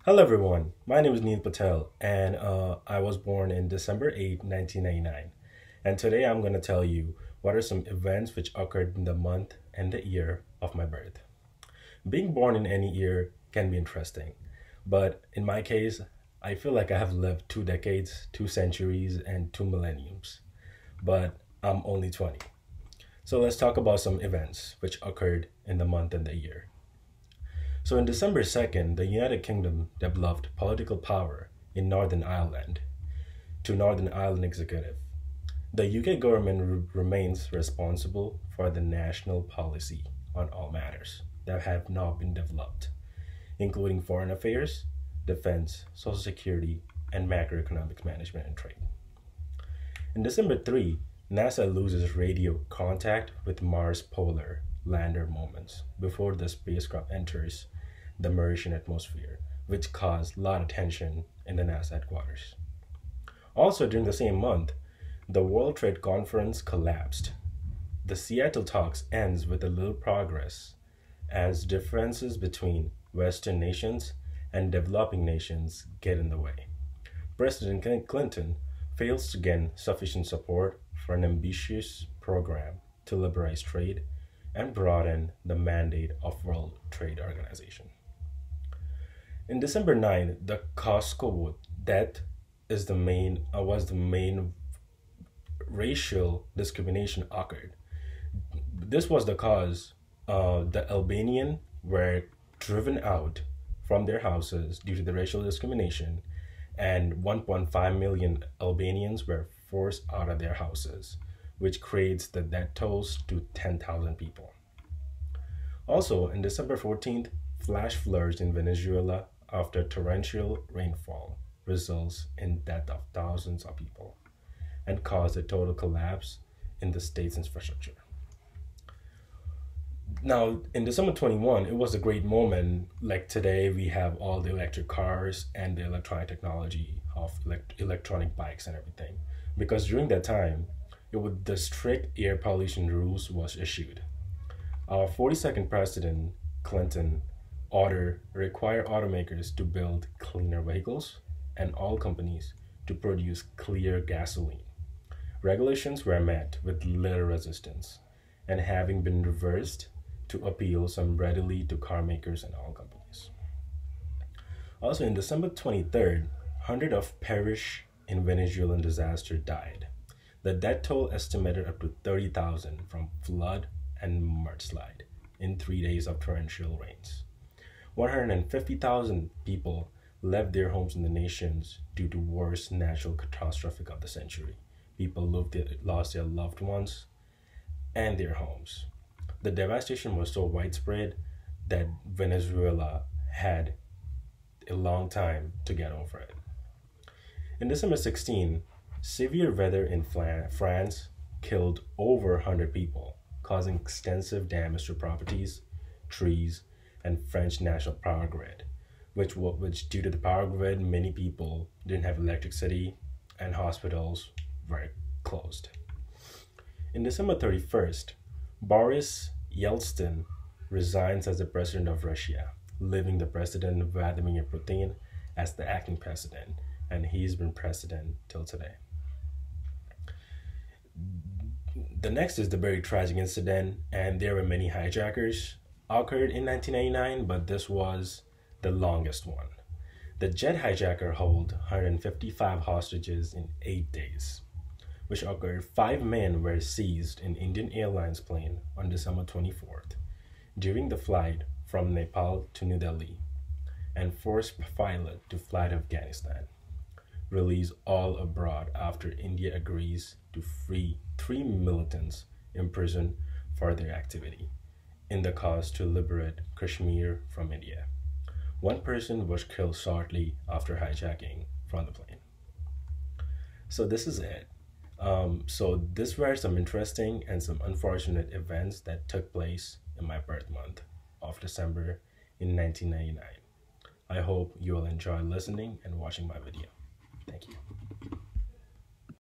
Hello everyone, my name is Neil Patel and I was born in December 8, 1999. And today I'm going to tell you what are some events which occurred in the month and the year of my birth. Being born in any year can be interesting, but in my case, I feel like I have lived 2 decades, 2 centuries, and 2 millenniums, but I'm only 20. So let's talk about some events which occurred in the month and the year. So on December 2nd, the United Kingdom developed political power in Northern Ireland to Northern Ireland Executive. The UK government remains responsible for the national policy on all matters that have now been developed, including foreign affairs, defense, social security, and macroeconomics management and trade. In December 3, NASA loses radio contact with Mars polar lander moments before the spacecraft enters the Martian atmosphere, which caused a lot of tension in the NASA headquarters. Also, during the same month, the World Trade Conference collapsed. The Seattle talks ends with a little progress as differences between Western nations and developing nations get in the way. President Clinton fails to gain sufficient support for an ambitious program to liberalize trade and broaden the mandate of World Trade Organization. In December 9, the Costco death was the main racial discrimination occurred. This was the cause the Albanian were driven out from their houses due to the racial discrimination, and 1.5 million Albanians were forced out of their houses, which creates the death tolls to 10,000 people. Also, on December 14th, flash floods in Venezuela after torrential rainfall results in death of thousands of people and caused a total collapse in the state's infrastructure. Now, in December 21, it was a great moment. Like today, we have all the electric cars and the electronic technology of electronic bikes and everything. Because during that time, the strict air pollution rules was issued. Our 42nd president, Clinton, required automakers to build cleaner vehicles and all companies to produce clear gasoline. Regulations were met with little resistance and having been reversed to appeal some readily to car makers and oil companies. Also, in December 23rd, hundreds of perished in Venezuelan disaster died. The death toll estimated up to 30,000 from flood and mudslide in 3 days of torrential rains. 150,000 people left their homes in the nations due to worst natural catastrophe of the century. People lost their loved ones and their homes. The devastation was so widespread that Venezuela had a long time to get over it. In December 16, severe weather in France killed over 100 people, causing extensive damage to properties, trees, and French national power grid, which due to the power grid, many people didn't have electricity and hospitals were closed. In December 31st, Boris Yeltsin resigns as the president of Russia, leaving the president Vladimir Putin as the acting president, and he's been president till today. The next is the very tragic incident, and there were many hijackers occurred in 1999, but this was the longest one. The jet hijacker held 155 hostages in 8 days, which occurred. 5 men were seized in Indian Airlines plane on December 24th during the flight from Nepal to New Delhi, and forced pilot to fly to Afghanistan. Release all abroad after India agrees to free 3 militants imprisoned for their activity in the cause to liberate Kashmir from India. One person was killed shortly after hijacking from the plane. So this is it. So these were some interesting and some unfortunate events that took place in my birth month of December in 1999. I hope you will enjoy listening and watching my video. Thank you.